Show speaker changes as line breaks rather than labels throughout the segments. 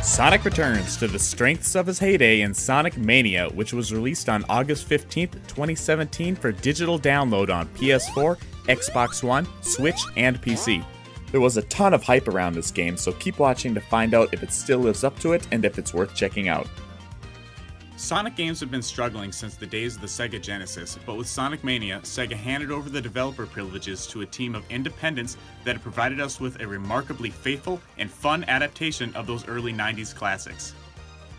Sonic returns to the strengths of his heyday in Sonic Mania, which was released on August 15th, 2017 for digital download on PS4, Xbox One, Switch, and PC. There was a ton of hype around this game, so keep watching to find out if it still lives up to it and if it's worth checking out.
Sonic games have been struggling since the days of the Sega Genesis, but with Sonic Mania, Sega handed over the developer privileges to a team of independents that have provided us with a remarkably faithful and fun adaptation of those early 90s classics.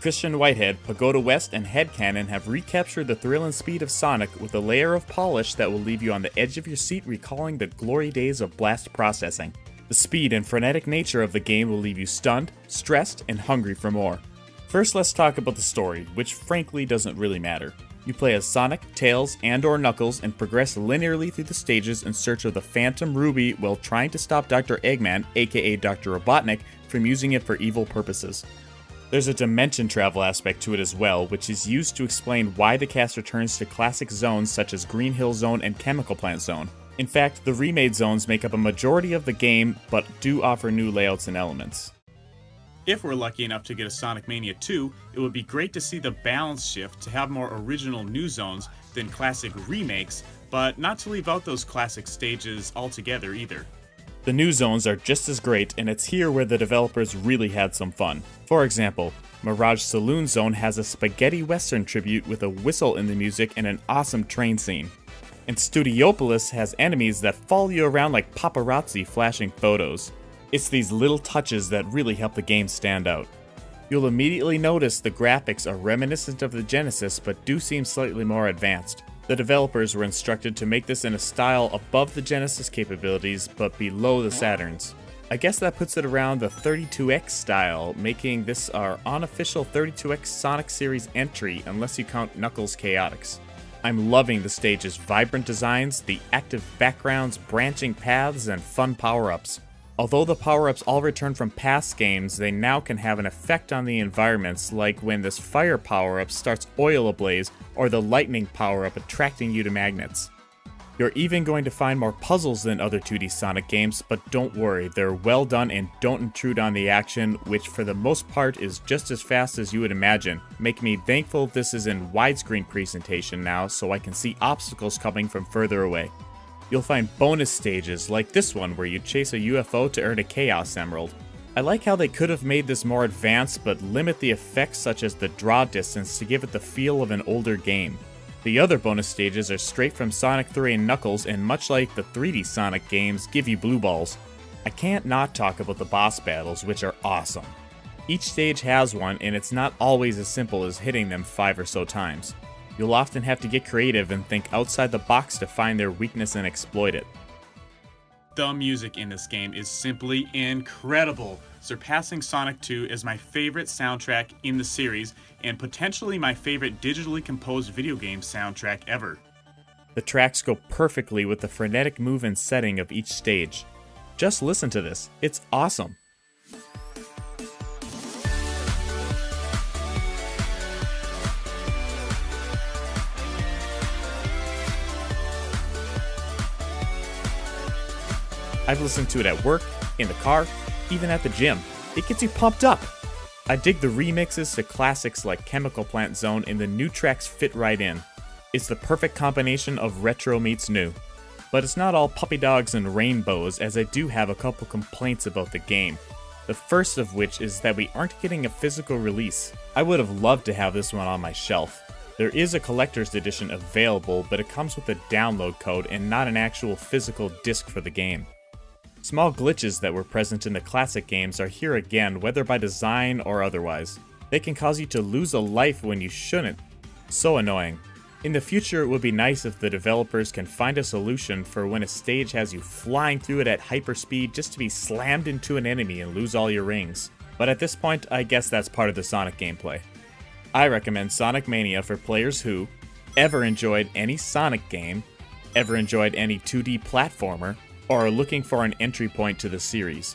Christian Whitehead, Pagoda West, and Headcanon have recaptured the thrill and speed of Sonic with a layer of polish that will leave you on the edge of your seat recalling the glory days of blast processing. The speed and frenetic nature of the game will leave you stunned, stressed, and hungry for more. First, let's talk about the story, which frankly doesn't really matter. You play as Sonic, Tails, and/or Knuckles and progress linearly through the stages in search of the Phantom Ruby while trying to stop Dr. Eggman, aka Dr. Robotnik, from using it for evil purposes. There's a dimension travel aspect to it as well, which is used to explain why the cast returns to classic zones such as Green Hill Zone and Chemical Plant Zone. In fact, the remade zones make up a majority of the game, but do offer new layouts and elements.
If we're lucky enough to get a Sonic Mania 2, it would be great to see the balance shift to have more original new zones than classic remakes, but not to leave out those classic stages altogether either.
The new zones are just as great, and it's here where the developers really had some fun. For example, Mirage Saloon Zone has a spaghetti western tribute with a whistle in the music and an awesome train scene. And Studiopolis has enemies that follow you around like paparazzi flashing photos. It's these little touches that really help the game stand out. You'll immediately notice the graphics are reminiscent of the Genesis but do seem slightly more advanced. The developers were instructed to make this in a style above the Genesis capabilities but below the Saturn's. I guess that puts it around the 32X style, making this our unofficial 32X Sonic series entry unless you count Knuckles Chaotix. I'm loving the stage's vibrant designs, the active backgrounds, branching paths, and fun power-ups. Although the power-ups all return from past games, they now can have an effect on the environments, like when this fire power-up starts oil ablaze, or the lightning power-up attracting you to magnets. You're even going to find more puzzles than other 2D Sonic games, but don't worry, they're well done and don't intrude on the action, which for the most part is just as fast as you would imagine, making me thankful this is in widescreen presentation now so I can see obstacles coming from further away. You'll find bonus stages like this one where you chase a UFO to earn a Chaos Emerald. I like how they could have made this more advanced but limit the effects such as the draw distance to give it the feel of an older game. The other bonus stages are straight from Sonic 3 and Knuckles and much like the 3D Sonic games give you blue balls. I can't not talk about the boss battles, which are awesome. Each stage has one and it's not always as simple as hitting them 5 or so times. You'll often have to get creative and think outside the box to find their weakness and exploit it.
The music in this game is simply incredible, surpassing Sonic 2 as my favorite soundtrack in the series and potentially my favorite digitally composed video game soundtrack ever.
The tracks go perfectly with the frenetic move and setting of each stage. Just listen to this, it's awesome. I've listened to it at work, in the car, even at the gym. It gets you pumped up. I dig the remixes to classics like Chemical Plant Zone and the new tracks fit right in. It's the perfect combination of retro meets new. But it's not all puppy dogs and rainbows, as I do have a couple complaints about the game. The first of which is that we aren't getting a physical release. I would have loved to have this one on my shelf. There is a collector's edition available, but it comes with a download code and not an actual physical disc for the game. Small glitches that were present in the classic games are here again, whether by design or otherwise. They can cause you to lose a life when you shouldn't. So annoying. In the future, it would be nice if the developers can find a solution for when a stage has you flying through it at hyperspeed just to be slammed into an enemy and lose all your rings. But at this point, I guess that's part of the Sonic gameplay. I recommend Sonic Mania for players who ever enjoyed any Sonic game, ever enjoyed any 2D platformer, or are looking for an entry point to the series.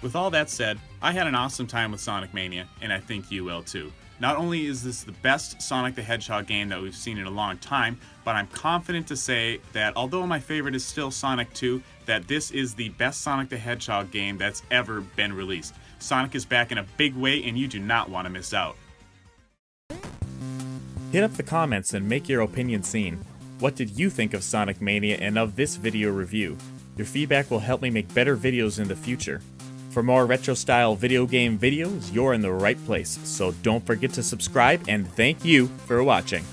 With all that said, I had an awesome time with Sonic Mania, and I think you will too. Not only is this the best Sonic the Hedgehog game that we've seen in a long time, but I'm confident to say that although my favorite is still Sonic 2, that this is the best Sonic the Hedgehog game that's ever been released. Sonic is back in a big way and you do not want to miss out.
Hit up the comments and make your opinion seen. What did you think of Sonic Mania and of this video review? Your feedback will help me make better videos in the future. For more retro-style video game videos, you're in the right place, so don't forget to subscribe, and thank you for watching.